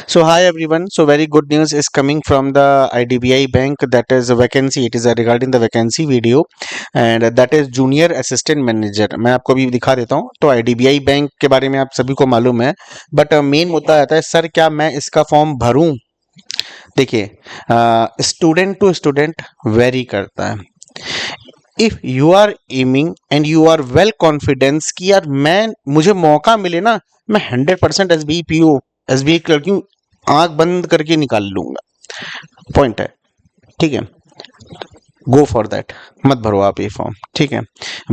So hi everyone. So very good news is coming from the IDBI Bank. That is a vacancy. It is regarding the vacancy video, and that is Junior Assistant Manager. मैं आपको अभी दिखा देता हूँ. तो IDBI bank के बारे में आप सभी को मालूम है, बट मेन मुद्दा आता है सर क्या मैं इसका फॉर्म भरूं. देखिए, स्टूडेंट टू स्टूडेंट वेरी करता है. If you are aiming and you are well confidence कि यार मैं मुझे मौका मिले ना, मैं 100% एस बी क्लर्क की आंख बंद करके निकाल लूंगा. पॉइंट है, ठीक है. गो फॉर दैट, मत भरो आप ये फॉर्म, ठीक है.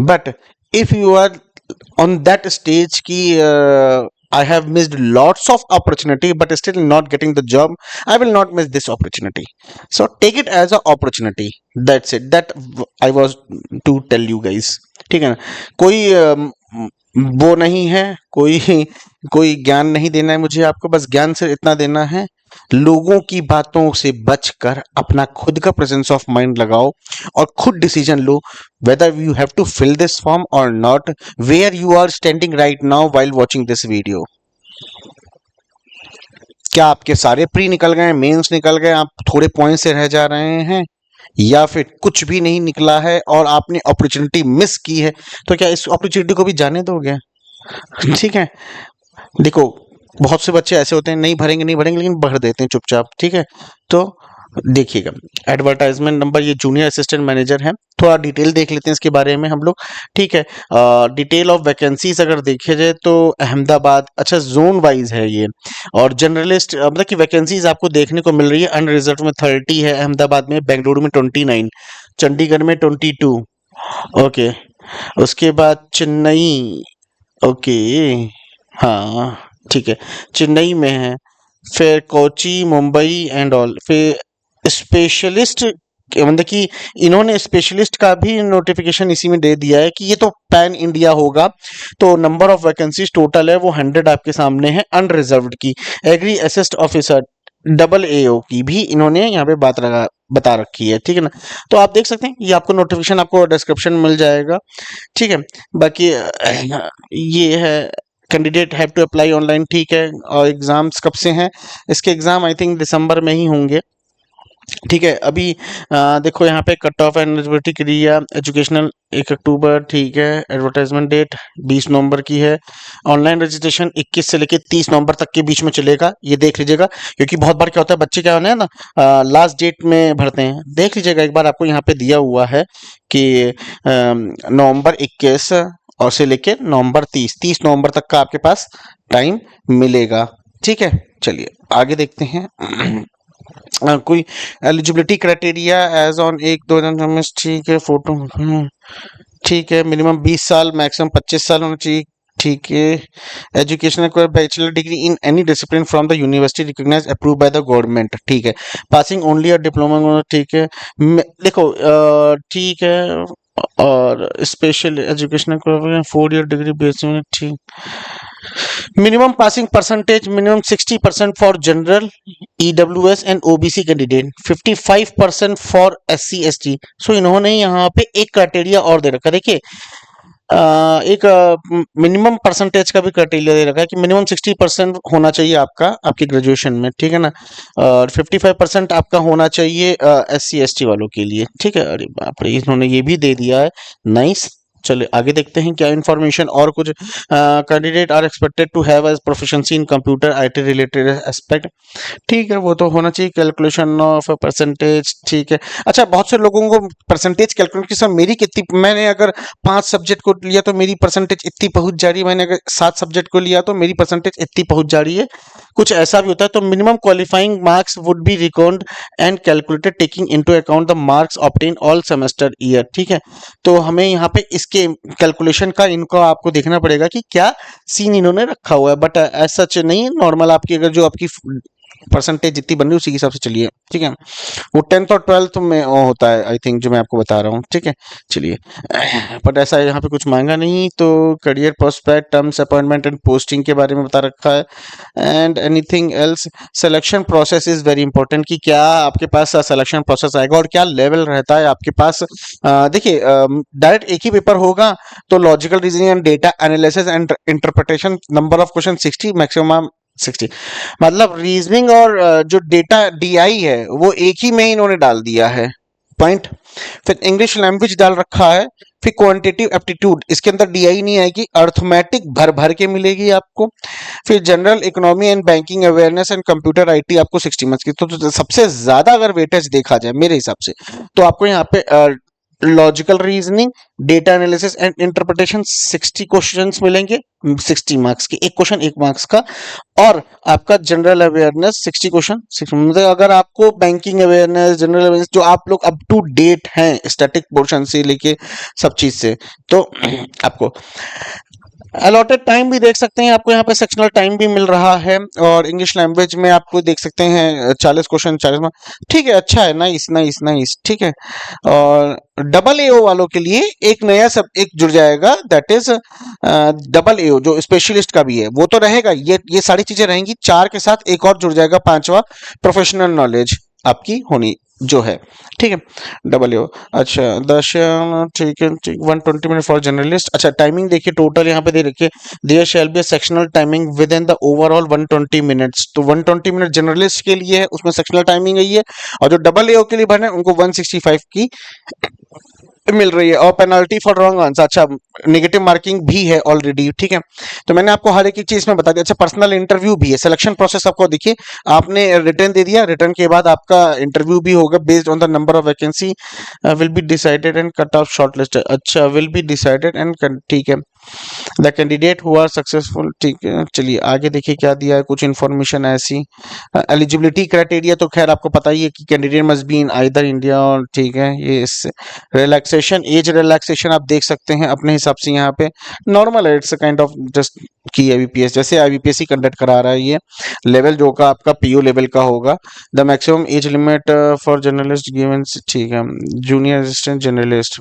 But if you are on that stage की I have missed lots of opportunity but still not getting the job, I will not miss this opportunity. So take it as an opportunity. That's it. That I was to tell you guys. ठीक है ना. कोई वो नहीं है, कोई ज्ञान नहीं देना है मुझे आपको. बस ज्ञान से इतना देना है, लोगों की बातों से बचकर अपना खुद का प्रेजेंस ऑफ माइंड लगाओ और खुद decision low whether you have to fill this form or not, where you are standing right now while watching this video. क्या आपके सारे प्री निकल गए, मेंस निकल गए, आप थोड़े पॉइंट से रह जा रहे हैं, या फिर कुछ भी नहीं निकला है और आपने अपॉर्चुनिटी मिस की है, तो क्या इस अपॉर्चुनिटी को भी जाने दोगे? ठीक है. देखो, बहुत से बच्चे ऐसे होते हैं नहीं भरेंगे लेकिन भर देते हैं चुपचाप. ठीक है. तो देखिएगा, एडवर्टाइजमेंट नंबर, ये जूनियर असिस्टेंट मैनेजर है. थोड़ा डिटेल देख लेते हैं इसके बारे में हम लोग. ठीक है. डिटेल ऑफ वैकेंसीज अगर देखे जाए तो अहमदाबाद, अच्छा जोन वाइज है ये, और जनरलिस्ट मतलब कि वैकेंसीज आपको देखने को मिल रही है. अनरिजर्व में 30 है अहमदाबाद में, बेंगलुरु में 29, चंडीगढ़ में 22. ओके. उसके बाद चेन्नई, ओके, हाँ ठीक है, चेन्नई में है. फिर कोची, मुंबई एंड ऑल. फिर स्पेशलिस्ट, मतलब कि इन्होंने स्पेशलिस्ट का भी नोटिफिकेशन इसी में दे दिया है कि ये तो पैन इंडिया होगा. तो नंबर ऑफ वैकेंसीज टोटल है वो 100 आपके सामने है. अनरिजर्व्ड की, agri assist officer, double AO की भी इन्होंने यहाँ पे बता रखी है. ठीक है ना. तो आप देख सकते हैं, ये आपको नोटिफिकेशन आपको डिस्क्रिप्शन मिल जाएगा. ठीक है. बाकी ये है, candidate have to apply online. ठीक है. और एग्जाम्स कब से हैं? इसके एग्जाम आई थिंक दिसंबर में ही होंगे. ठीक है. अभी देखो यहाँ पे कट ऑफ एलिजिबिलिटी क्रिया एजुकेशनल 1 अक्टूबर. ठीक है. एडवर्टाइजमेंट डेट 20 नवंबर की है. ऑनलाइन रजिस्ट्रेशन 21 से लेके 30 नवंबर तक के बीच में चलेगा. ये देख लीजिएगा, क्योंकि बहुत बार क्या होता है, बच्चे क्या होना है ना, लास्ट डेट में भरते हैं. देख लीजिएगा एक बार, आपको यहाँ पे दिया हुआ है कि नवंबर 21 और से लेके नवंबर 30 नवंबर तक का आपके पास टाइम मिलेगा. ठीक है. चलिए आगे देखते हैं. कोई एलिजिबिलिटी क्राइटेरिया एज ऑन 1-2 ठीक है. फोटो, ठीक है. मिनिमम 20 साल, मैक्सिमम 25 साल होना चाहिए. ठीक है. एजुकेशन को bachelor degree in any discipline from the university recognised approve by the government. ठीक है. Passing only a diploma. ठीक है. देखो, ठीक है. और स्पेशल एजुकेशन को 4 ईयर डिग्री बेस में. ठीक. Minimum passing percentage, minimum 60% for general, EWS and OBC candidate, 55% for SC ST. सो इन्होंने यहाँ पे एक क्राइटेरिया और दे रखा है. देखिए, एक मिनिमम परसेंटेज का भी क्राइटेरिया दे रखा है कि मिनिमम 60% होना चाहिए आपका आपकी ग्रेजुएशन में. ठीक है ना. और 55% आपका होना चाहिए SC ST वालों के लिए. ठीक है. अरे बाप रे, इन्होंने ये भी दे दिया है. नाइस. चलिए आगे देखते हैं क्या इन्फॉर्मेशन और कुछ. Candidate are expected to have as proficiency in computer IT related aspect. ठीक है, वो तो होना चाहिए. Calculation of percentage. ठीक है. अच्छा, बहुत से लोगों को परसेंटेज कैलकुलेट की, सर मेरी कितनी, मैंने अगर 5 सब्जेक्ट को लिया तो मेरी परसेंटेज इतनी पहुंच जा रही है, मैंने अगर 7 सब्जेक्ट को लिया तो मेरी परसेंटेज इतनी पहुंच जा रही है. कुछ ऐसा भी होता है. तो minimum qualifying marks would be record and calculated taking into account the marks obtain all semester year. ठीक है. तो हमें यहाँ पे इसके कैलकुलेशन का इनको आपको देखना पड़ेगा कि क्या सीन इन्होंने रखा हुआ है. बट एज सच नहीं, नॉर्मल आपकी अगर जो आपकी परसेंटेज जितनी बन रही है उसी के हिसाब से चलिए. ठीक है. वो 10th और 12th में होता है आई थिंक, जो मैं आपको बता रहा हूँ. ठीक है. चलिए, बट ऐसा यहाँ पे कुछ मांगा नहीं. तो career prospect, terms, appointment and posting के बारे में बता रखा है. And anything else. Selection process is very important, कि क्या आपके पास सिलेक्शन प्रोसेस आएगा और क्या लेवल रहता है आपके पास. देखिए, डायरेक्ट एक ही पेपर होगा तो logical reasoning and data analysis and interpretation, number of question 60, maximum 60। मतलब रीजनिंग और जो डेटा डीआई है वो एक ही में इन्होंने डाल दिया है पॉइंट। फिर इंग्लिश लैंग्वेज डाल रखा है। फिर क्वांटिटेटिव एप्टीट्यूड, इसके अंदर डीआई नहीं आएगी, अर्थमेटिक भर भर के मिलेगी आपको। फिर general economy and banking awareness and computer IT आपको 60 मार्क्स की। तो सबसे ज्यादा अगर वेटेज देखा जाए मेरे हिसाब से, तो आपको यहाँ पे logical reasoning, data analysis and interpretation 60 questions मिलेंगे, 60 मार्क्स के, एक क्वेश्चन 1 मार्क्स का। और आपका जनरल अवेयरनेस 60 क्वेश्चन, मतलब अगर आपको बैंकिंग अवेयरनेस, जनरल अवेयरनेस जो आप लोग अप टू डेट हैं स्टैटिक पोर्शन से लेके सब चीज से, तो आपको अलॉटेड टाइम भी देख सकते हैं, आपको यहाँ पे सेक्शनल टाइम भी मिल रहा है। और इंग्लिश लैंग्वेज में आपको देख सकते हैं 40 क्वेश्चन 40 मार्क्स, ठीक है, अच्छा है, नाइस नाइस नाइस, ठीक है। और डबल एओ वालों के लिए एक नया सब एक जुड़ जाएगा, दैट इज डबल एओ, जो स्पेशलिस्ट का भी है वो तो रहेगा, ये सारी चीजें रहेंगी। 4 के साथ एक और जुड़ जाएगा, 5वां प्रोफेशनल नॉलेज आपकी होनी जो है, ठीक है, डबल एओ। अच्छा 10, ठीक है, ठीक, 120 मिनट फॉर जर्नलिस्ट। अच्छा टाइमिंग देखिए, टोटल यहाँ पे दे रखिए, there shall be a sectional timing within the overall 120 minutes. तो 120 मिनट जर्नलिस्ट के लिए है, उसमें सेक्शनल टाइमिंग है ये। और जो डबल एओ के लिए भरना है उनको 165 की मिल रही है। और पेनल्टी फॉर रॉन्ग आंसर, अच्छा नेगेटिव मार्किंग भी है ऑलरेडी, ठीक है। तो मैंने आपको हर एक चीज में बता दिया। अच्छा पर्सनल इंटरव्यू भी है, सिलेक्शन प्रोसेस आपको देखिए, आपने रिटर्न दे दिया, रिटर्न के बाद आपका इंटरव्यू भी होगा, based on the number of vacancy will be decided and cut off short list. अच्छा विल बी डिसाइडेड एंड, ठीक है, the candidate who are successful, ठीक है। चलिए आगे देखिए क्या दिया है, कुछ इन्फॉर्मेशन ऐसी। एलिजिबिलिटी क्राइटेरिया तो खैर आपको पता ही है कि candidate must be in either India और, ठीक है, ये इससे रिलैक्सेशन, एज रिलैक्सेशन आप देख सकते हैं अपने हिसाब से, यहाँ पे नॉर्मल है, इट्स काइंड ऑफ जस्ट की आईबीपीएस, जैसे आईबीपीएस कंडक्ट करा रहा है ये। लेवल जो का आपका पीओ लेवल का होगा। The maximum age limit for journalist given, ठीक है, junior assistant journalist,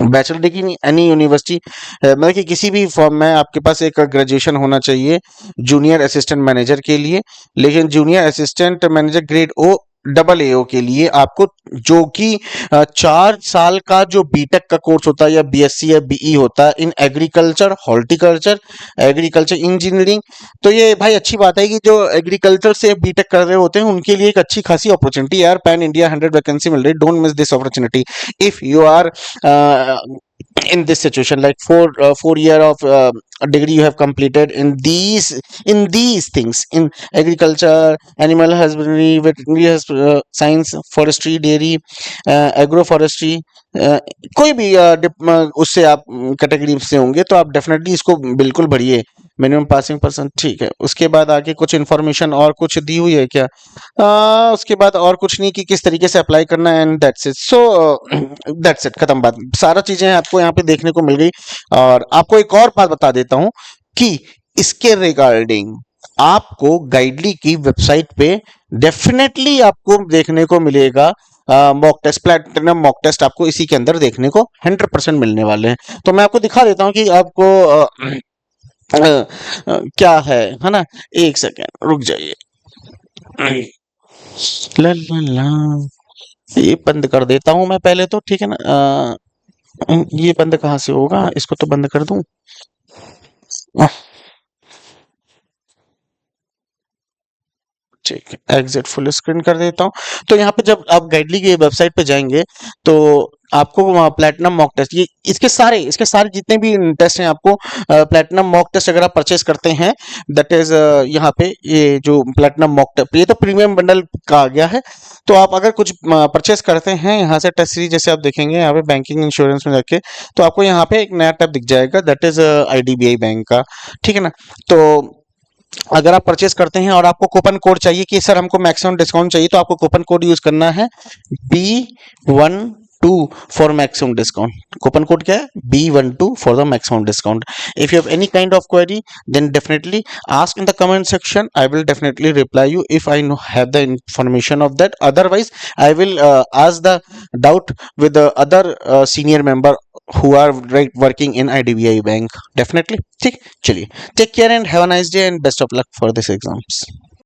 bachelor degree any university, मतलब कि किसी भी फॉर्म में आपके पास एक ग्रेजुएशन होना चाहिए जूनियर असिस्टेंट मैनेजर के लिए। लेकिन junior assistant manager grade O double AO के लिए आपको, जो कि 4 साल का जो बीटेक का कोर्स होता है या बीएससी या बीई होता है in agriculture, horticulture, agriculture engineering. तो ये भाई अच्छी बात है कि जो एग्रीकल्चर से बीटेक कर रहे होते हैं उनके लिए एक अच्छी खासी अपॉर्चुनिटी यार, पैन इंडिया 100 वैकेंसी मिल रही, don't miss this opportunity if you are in this situation, like 4 year of degree you have completed in these things, in agriculture, animal husbandry, veterinary science, forestry, dairy, agroforestry, कोई भी उससे आप category से होंगे तो आप definitely इसको बिल्कुल भरिए, मिनिमम पासिंग परसेंट, ठीक है। उसके बाद आगे कुछ इन्फॉर्मेशन और कुछ दी हुई है क्या? उसके बाद और कुछ नहीं कि किस तरीके से अप्लाई करना है, and that's it. So that's it, खत्म बात, सारा चीजें आपको यहाँ पे देखने को मिल गई। और आपको एक और बात बता देता हूँ कि इसके रिगार्डिंग आपको गाइडली की वेबसाइट पे डेफिनेटली आपको देखने को मिलेगा mock test, platinum mock test आपको इसी के अंदर देखने को 100% मिलने वाले हैं। तो मैं आपको दिखा देता हूँ कि आपको क्या है ना। एक सेकेंड रुक जाइए, ला ला ला, ये बंद कर देता हूं मैं पहले तो, ठीक है ना। ये बंद कहाँ से होगा, इसको तो बंद कर दूं। ठीक है, एग्जिट फुल स्क्रीन कर देता हूँ। तो यहाँ पे जब आप गाइडली की वेबसाइट पे जाएंगे तो आपको प्लैटिनम मॉक टेस्ट, ये इसके सारे जितने भी टेस्ट हैं, आपको प्लैटिनम मॉक टेस्ट अगर आप परचेस करते हैं, दैट इज यहाँ पे ये जो प्लैटिनम मॉक टेस्ट, ये तो प्रीमियम बंडल का आ गया है। तो आप अगर कुछ परचेस करते हैं यहाँ से, टेस्ट सीरीज जैसे आप देखेंगे यहाँ पे बैंकिंग इंश्योरेंस में जाके, तो आपको यहाँ पे एक नया टैब दिख जाएगा, दैट इज आईडीबीआई बैंक का, ठीक है ना। तो अगर आप परचेस करते हैं और आपको कूपन कोड चाहिए कि सर हमको मैक्सिमम डिस्काउंट चाहिए, तो आपको कूपन कोड यूज करना है B12 for maximum discount. Coupon code क्या है? B12 for the maximum discount. If you have any kind of query then definitely ask in the comment section, I will definitely reply you if I have the information of that, otherwise I will ask the doubt with the other senior member who are working in IDBI bank, definitely। ठीक, चलिए, take care and have a nice day and best of luck for this exams।